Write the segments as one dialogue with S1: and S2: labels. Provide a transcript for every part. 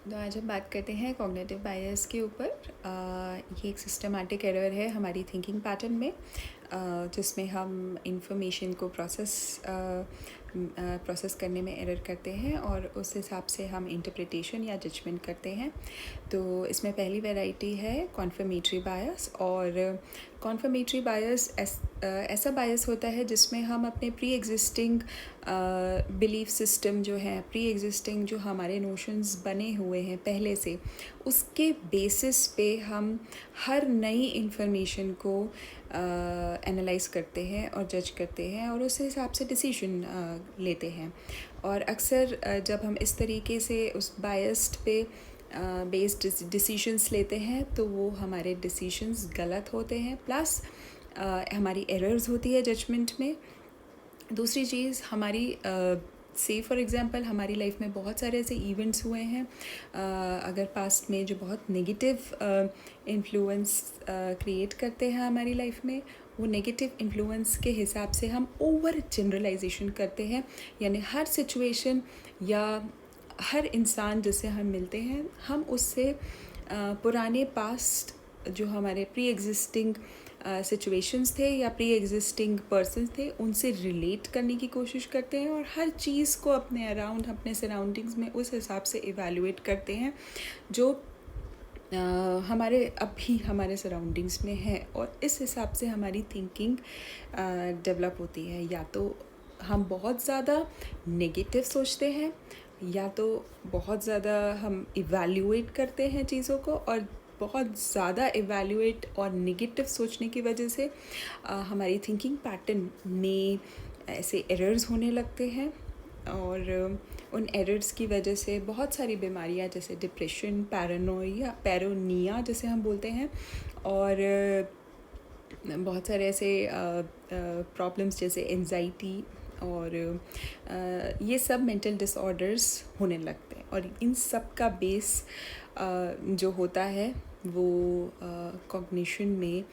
S1: तो आज हम बात करते हैं कॉग्निटिव बायस के ऊपर। ये एक सिस्टमैटिक एरर है हमारी थिंकिंग पैटर्न में, जिसमें हम इंफॉर्मेशन को प्रोसेस करने में एरर करते हैं और उस हिसाब से हम इंटरप्रिटेशन या जजमेंट करते हैं। तो इसमें पहली वैरायटी है कॉन्फर्मेटरी बायस। और कॉन्फर्मेटरी बायस ऐसा बायस होता है जिसमें हम अपने प्री एग्जिस्टिंग बिलीफ सिस्टम जो है, प्री एग्जिस्टिंग जो हमारे नोशंस बने हुए हैं पहले से, उसके बेसिस पे हम हर नई इंफॉर्मेशन को एनालाइज करते हैं और जज करते हैं और उस हिसाब से डिसीजन लेते हैं। और अक्सर जब हम इस तरीके से उस बायस्ड पे बेस्ड डिसीजंस लेते हैं तो वो हमारे डिसीजंस गलत होते हैं, प्लस हमारी एरर्स होती है जजमेंट में। दूसरी चीज़ हमारी से फॉर एग्ज़ाम्पल हमारी लाइफ में बहुत सारे ऐसे इवेंट्स हुए हैं अगर पास्ट में जो बहुत नेगेटिव इन्फ्लुएंस क्रिएट करते हैं हमारी लाइफ में, वो नेगेटिव इन्फ्लुएंस के हिसाब से हम ओवर जनरलाइजेशन करते हैं। यानी हर सिचुएशन या हर इंसान जिससे हम मिलते हैं, हम उससे पुराने पास्ट जो हमारे प्री एग्जिस्टिंग सिचुएशंस थे या प्री एग्जिस्टिंग पर्सन्स थे, उनसे रिलेट करने की कोशिश करते हैं और हर चीज़ को अपने अराउंड, अपने सराउंडिंग्स में उस हिसाब से इवैल्यूएट करते हैं जो हमारे अभी हमारे सराउंडिंग्स में है, और इस हिसाब से हमारी थिंकिंग डेवलप होती है। या तो हम बहुत ज़्यादा नेगेटिव सोचते हैं, या तो बहुत ज़्यादा हम इवैल्यूएट करते हैं चीज़ों को, और बहुत ज़्यादा इवैल्यूएट और नेगेटिव सोचने की वजह से हमारी थिंकिंग पैटर्न में ऐसे एरर्स होने लगते हैं। और उन एरर्स की वजह से बहुत सारी बीमारियां जैसे डिप्रेशन, पैरोनिया जिसे हम बोलते हैं, और बहुत सारे ऐसे प्रॉब्लम्स जैसे एंजाइटी और ये सब मेंटल डिसऑर्डर्स होने लगते हैं। और इन सब का बेस जो होता है वो कॉग्निशन में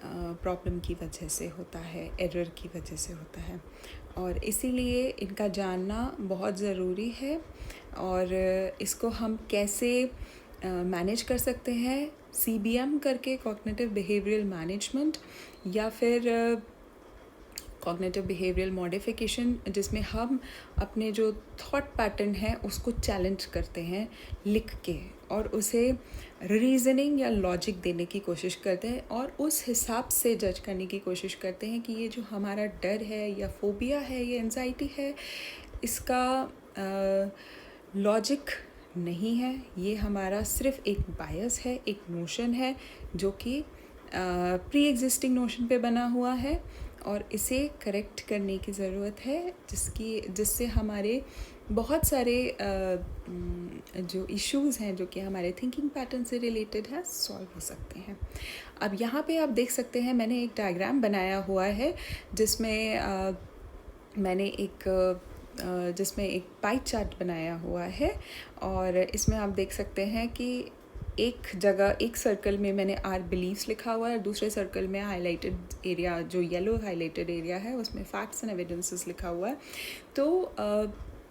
S1: प्रॉब्लम की वजह से होता है, एरर की वजह से होता है, और इसीलिए इनका जानना बहुत ज़रूरी है। और इसको हम कैसे मैनेज कर सकते हैं, CBM करके, कॉग्निटिव बिहेवियरल मैनेजमेंट, या फिर कॉग्निटिव बिहेवियरल मॉडिफिकेशन, जिसमें हम अपने जो थॉट पैटर्न है उसको चैलेंज करते हैं लिख के, और उसे रीज़निंग या लॉजिक देने की कोशिश करते हैं और उस हिसाब से जज करने की कोशिश करते हैं कि ये जो हमारा डर है या फोबिया है, ये एंजाइटी है, इसका लॉजिक नहीं है, ये हमारा सिर्फ एक बायस है, एक नोशन है जो कि प्री एग्जिस्टिंग नोशन पे बना हुआ है, और इसे करेक्ट करने की ज़रूरत है, जिससे हमारे बहुत सारे जो इश्यूज़ हैं जो कि हमारे थिंकिंग पैटर्न से रिलेटेड है, सॉल्व हो सकते हैं। अब यहाँ पे आप देख सकते हैं, मैंने एक डायग्राम बनाया हुआ है जिसमें मैंने जिसमें एक पाई चार्ट बनाया हुआ है, और इसमें आप देख सकते हैं कि एक जगह, एक सर्कल में मैंने आर बिलीव्स लिखा हुआ है, और दूसरे सर्कल में हाईलाइटेड एरिया, जो येलो हाईलाइटेड एरिया है, उसमें फैक्ट्स एंड एविडेंसेस लिखा हुआ है। तो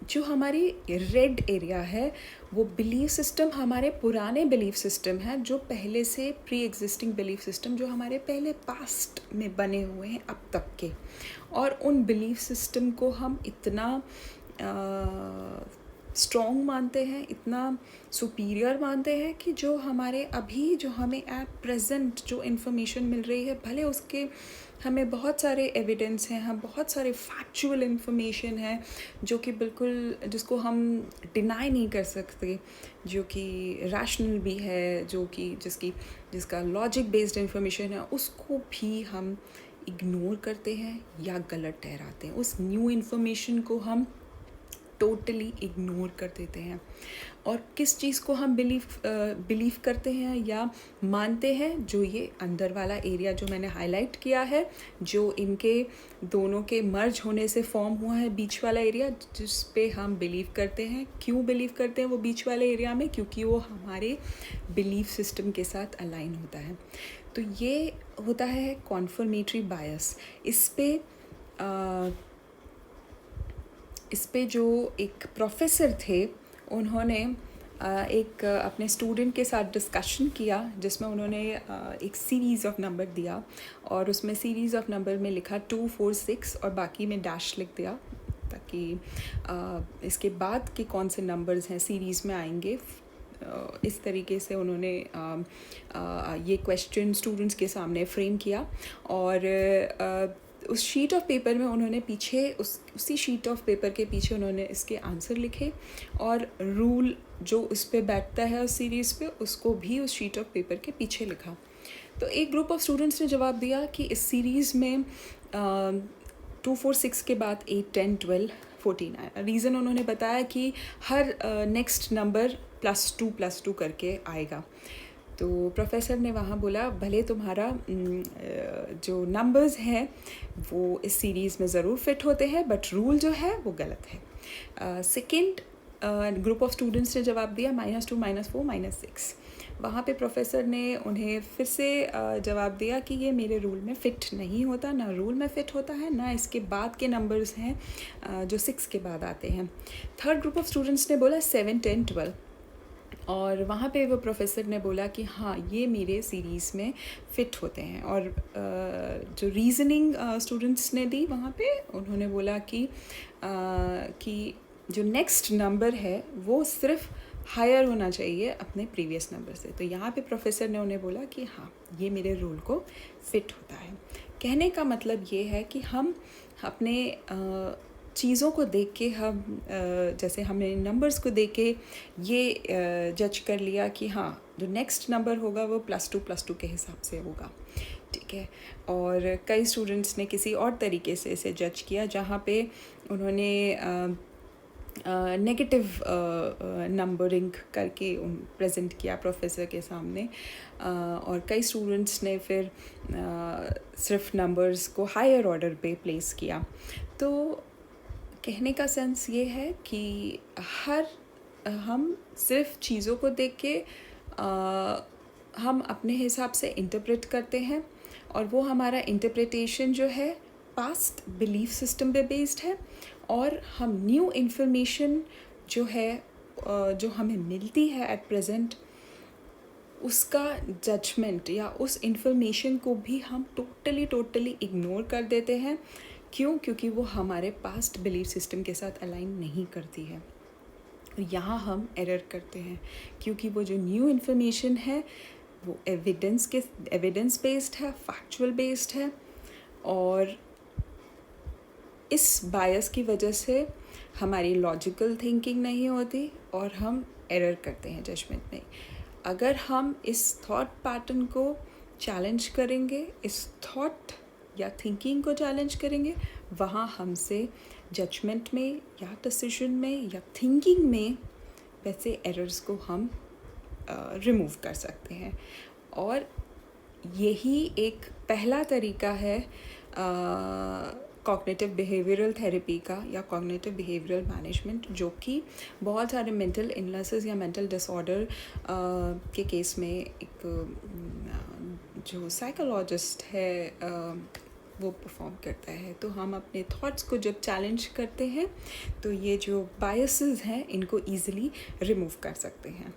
S1: जो हमारी रेड एरिया है वो बिलीफ सिस्टम, हमारे पुराने बिलीफ सिस्टम हैं, जो पहले से प्री एग्जिस्टिंग बिलीफ सिस्टम जो हमारे पहले पास्ट में बने हुए हैं अब तक के, और उन बिलीफ सिस्टम को हम इतना स्ट्रॉन्ग मानते हैं, इतना सुपीरियर मानते हैं कि जो हमारे अभी, जो हमें एट प्रेजेंट जो इन्फॉर्मेशन मिल रही है, भले उसके हमें बहुत सारे एविडेंस हैं, हम बहुत सारे फैक्चुअल इन्फॉर्मेशन है जो कि बिल्कुल, जिसको हम डिनाई नहीं कर सकते, जो कि रैशनल भी है, जो कि जिसका लॉजिक बेस्ड इन्फॉर्मेशन है, उसको भी हम इग्नोर करते हैं या गलत ठहराते हैं। उस न्यू इन्फॉर्मेशन को हम टोटली इग्नोर कर देते हैं, और किस चीज़ को हम बिलीव करते हैं या मानते हैं, जो ये अंदर वाला एरिया जो मैंने हाईलाइट किया है, जो इनके दोनों के मर्ज होने से फॉर्म हुआ है, बीच वाला एरिया, जिस पे हम बिलीव करते हैं। क्यों बिलीव करते हैं वो बीच वाले एरिया में? क्योंकि वो हमारे बिलीफ सिस्टम के साथ अलाइन होता है। तो ये होता है कॉन्फर्मेटरी बायस। इस पे जो एक प्रोफेसर थे, उन्होंने एक अपने स्टूडेंट के साथ डिस्कशन किया जिसमें उन्होंने एक सीरीज़ ऑफ नंबर दिया और उसमें सीरीज़ ऑफ नंबर में लिखा 2, 4, 6 और बाकी में डैश लिख दिया ताकि इसके बाद के कौन से नंबर्स हैं सीरीज़ में आएंगे। इस तरीके से उन्होंने ये क्वेश्चन स्टूडेंट्स के सामने फ्रेम किया और उस शीट ऑफ पेपर में उन्होंने पीछे उसी शीट ऑफ पेपर के पीछे उन्होंने इसके आंसर लिखे और रूल जो उस पर बैठता है उस सीरीज़ पे उसको भी उस शीट ऑफ पेपर के पीछे लिखा। तो एक ग्रुप ऑफ स्टूडेंट्स ने जवाब दिया कि इस सीरीज़ में 2, 4, 6 के बाद 8, 10, 12, 14 आया। रीज़न उन्होंने बताया कि हर नेक्स्ट नंबर +2 करके आएगा। तो प्रोफेसर ने वहाँ बोला भले तुम्हारा जो नंबर्स हैं वो इस सीरीज़ में ज़रूर फिट होते हैं बट रूल जो है वो गलत है। सेकेंड ग्रुप ऑफ स्टूडेंट्स ने जवाब दिया -2, -4, -6। वहाँ पे प्रोफेसर ने उन्हें फिर से जवाब दिया कि ये मेरे रूल में फ़िट नहीं होता, ना रूल में फ़िट होता है ना इसके बाद के नंबर्स हैं जो 6 के बाद आते हैं। थर्ड ग्रुप ऑफ स्टूडेंट्स ने बोला 7, 10, 12 और वहाँ पे वो प्रोफेसर ने बोला कि हाँ ये मेरे सीरीज़ में फ़िट होते हैं। और जो रीज़निंग स्टूडेंट्स ने दी वहाँ पे उन्होंने बोला कि जो नेक्स्ट नंबर है वो सिर्फ हायर होना चाहिए अपने प्रीवियस नंबर से। तो यहाँ पे प्रोफेसर ने उन्हें बोला कि हाँ ये मेरे रूल को फ़िट होता है। कहने का मतलब ये है कि हम अपने चीज़ों को देख के हम जैसे हमने नंबर्स को देख के ये जज कर लिया कि हाँ जो नेक्स्ट नंबर होगा वो +2 के हिसाब से होगा, ठीक है। और कई स्टूडेंट्स ने किसी और तरीके से इसे जज किया जहाँ पे उन्होंने नेगेटिव नंबरिंग करके प्रेजेंट किया प्रोफेसर के सामने और कई स्टूडेंट्स ने फिर सिर्फ नंबर्स को हायर ऑर्डर पे प्लेस किया। तो कहने का सेंस ये है कि हम सिर्फ चीज़ों को देख के हम अपने हिसाब से इंटरप्रेट करते हैं और वो हमारा इंटरप्रिटेशन जो है पास्ट बिलीफ सिस्टम पे बेस्ड है और हम न्यू इन्फॉर्मेशन जो है जो हमें मिलती है एट प्रेजेंट उसका जजमेंट या उस इन्फॉर्मेशन को भी हम टोटली इग्नोर कर देते हैं। क्यों? क्योंकि वो हमारे पास्ट बिलीफ सिस्टम के साथ अलाइन नहीं करती है। यहाँ हम एरर करते हैं क्योंकि वो जो न्यू इन्फॉर्मेशन है वो एविडेंस बेस्ड है, फैक्चुअल बेस्ड है और इस बायस की वजह से हमारी लॉजिकल थिंकिंग नहीं होती और हम एरर करते हैं जजमेंट में। अगर हम इस थॉट पैटर्न को चैलेंज करेंगे, इस थॉट या थिंकिंग को चैलेंज करेंगे, वहाँ हमसे जजमेंट में या डिसीजन में या थिंकिंग में वैसे एरर्स को हम रिमूव कर सकते हैं। और यही एक पहला तरीका है कॉग्निटिव बिहेवियरल थेरेपी का या कॉग्निटिव बिहेवियरल मैनेजमेंट, जो कि बहुत सारे मेंटल इलनेसेस या मेंटल डिसऑर्डर के केस में एक जो साइकोलॉजिस्ट है वो परफॉर्म करता है। तो हम अपने थॉट्स को जब चैलेंज करते हैं तो ये जो बायसेस हैं इनको ईज़िली रिमूव कर सकते हैं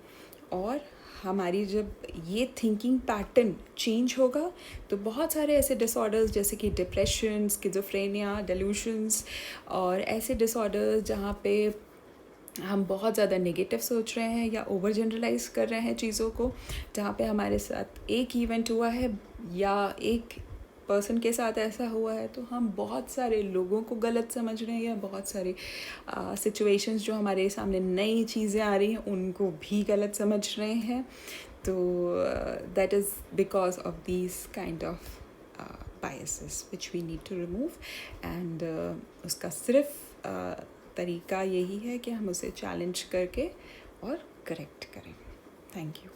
S1: और हमारी जब ये थिंकिंग पैटर्न चेंज होगा तो बहुत सारे ऐसे डिसऑर्डर्स जैसे कि डिप्रेशन, स्किज़ोफ्रेनिया, डेल्यूशंस और ऐसे डिसऑर्डर्स जहाँ पे हम बहुत ज़्यादा नेगेटिव सोच रहे हैं या ओवर जनरलाइज कर रहे हैं चीज़ों को, जहाँ पे हमारे साथ एक इवेंट हुआ है या एक पर्सन के साथ ऐसा हुआ है तो हम बहुत सारे लोगों को गलत समझ रहे हैं या बहुत सारे सिचुएशंस जो हमारे सामने नई चीज़ें आ रही हैं उनको भी गलत समझ रहे हैं। तो that is because of these kind of biases which we need to remove and उसका सिर्फ तरीका यही है कि हम उसे चैलेंज करके और करेक्ट करें। Thank you.